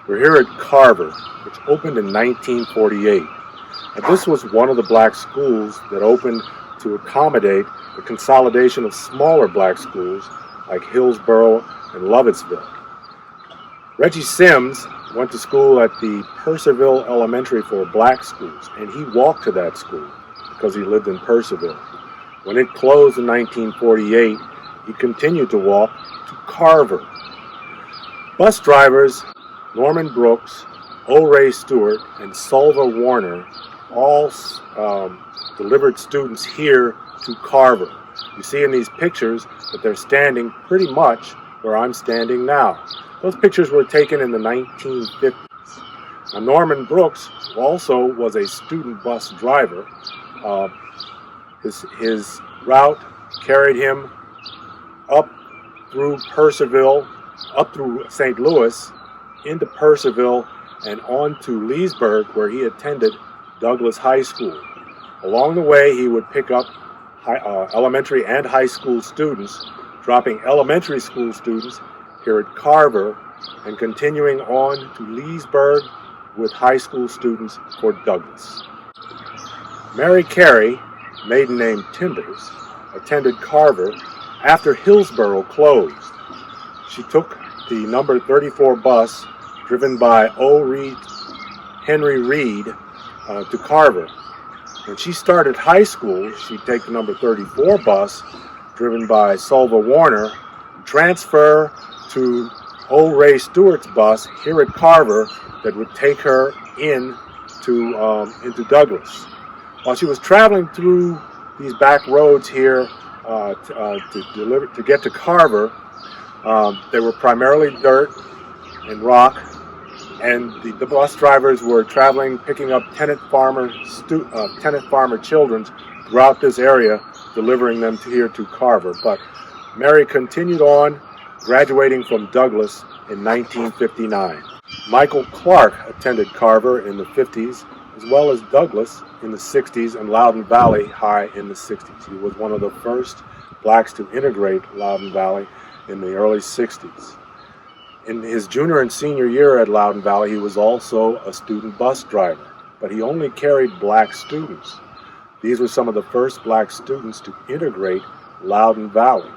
We're here at Carver, which opened in 1948. And this was one of the black schools that opened to accommodate the consolidation of smaller black schools like Hillsborough and Lovettsville. Reggie Sims went to school at the Purcellville Elementary for black schools, and he walked to that school because he lived in Purcellville. When it closed in 1948, he continued to walk to Carver. Bus drivers Norman Brooks, O. Ray Stewart, and Sulva Warner all delivered students here to Carver. You see in these pictures that they're standing pretty much where I'm standing now. Those pictures were taken in the 1950s. Now, Norman Brooks also was a student bus driver. His route carried him up through Purcellville, up through St. Louis, into Purcellville, and on to Leesburg, where he attended Douglas High School. Along the way, he would pick up elementary and high school students, dropping elementary school students here at Carver and continuing on to Leesburg with high school students for Douglas. Mary Carey, maiden name Timbers, attended Carver after Hillsborough closed. She took the number 34 bus driven by Henry Reed to Carver. When she started high school, she'd take the number 34 bus driven by Sulva Warner, transfer to O. Ray Stewart's bus here at Carver that would take her into Douglas. While she was traveling through these back roads here to get to Carver, they were primarily dirt and rock, and the bus drivers were traveling, picking up tenant farmer children throughout this area, delivering them here to Carver. But Mary continued on, graduating from Douglas in 1959. Michael Clark attended Carver in the 50s, as well as Douglas in the 60s and Loudoun Valley High in the 60s. He was one of the first blacks to integrate Loudoun Valley in the early 60s. In his junior and senior year at Loudoun Valley, he was also a student bus driver, but he only carried black students. These were some of the first black students to integrate Loudoun Valley.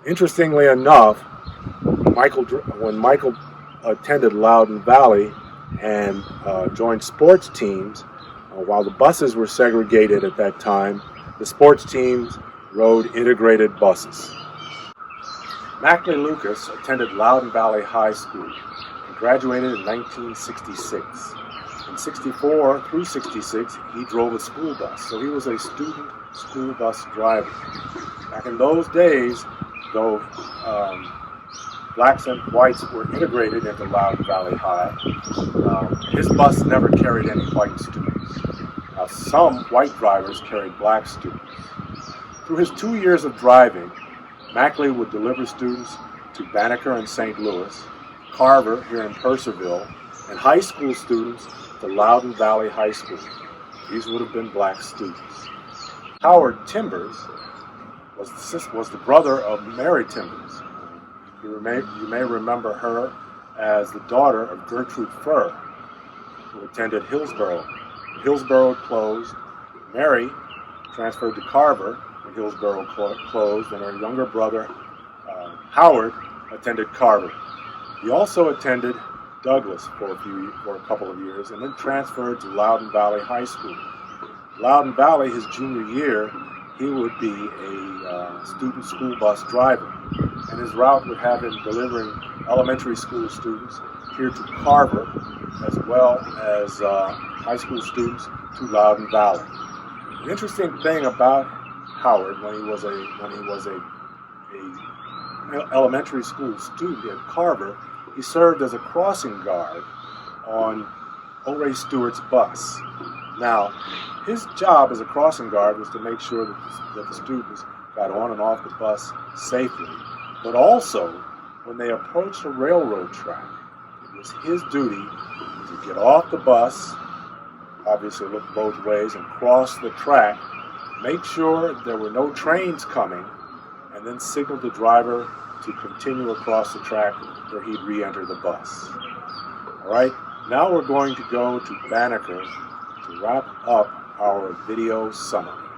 Interestingly enough, when Michael attended Loudoun Valley and joined sports teams, while the buses were segregated at that time, the sports teams rode integrated buses. Mackley Lucas attended Loudoun Valley High School and graduated in 1966. In 64 through 66, he drove a school bus, so he was a student school bus driver. Back in those days, though blacks and whites were integrated into Loudoun Valley High, his bus never carried any white students. Now, some white drivers carried black students. Through his 2 years of driving, Mackley would deliver students to Banneker and St. Louis, Carver here in Purcellville, and high school students to Loudoun Valley High School. These would have been black students. Howard Timbers was the brother of Mary Timbers. You may remember her as the daughter of Gertrude Furr, who attended Hillsborough. Hillsborough closed. Mary transferred to Carver when Hillsborough closed, and her younger brother, Howard, attended Carver. He also attended Douglas for a couple of years, and then transferred to Loudoun Valley High School. Loudoun Valley, his junior year, he would be a student school bus driver, and his route would have him delivering elementary school students here to Carver, as well as high school students to Loudoun Valley. The interesting thing about Howard, when he was a elementary school student at Carver, he served as a crossing guard on O. Ray Stewart's bus. Now, his job as a crossing guard was to make sure that the students got on and off the bus safely, but also when they approached a railroad track, it was his duty to get off the bus, obviously look both ways, and cross the track, make sure there were no trains coming, and and then signaled the driver to continue across the track where he'd re-enter the bus. All right, now we're going to go to Banneker to wrap up our video summary.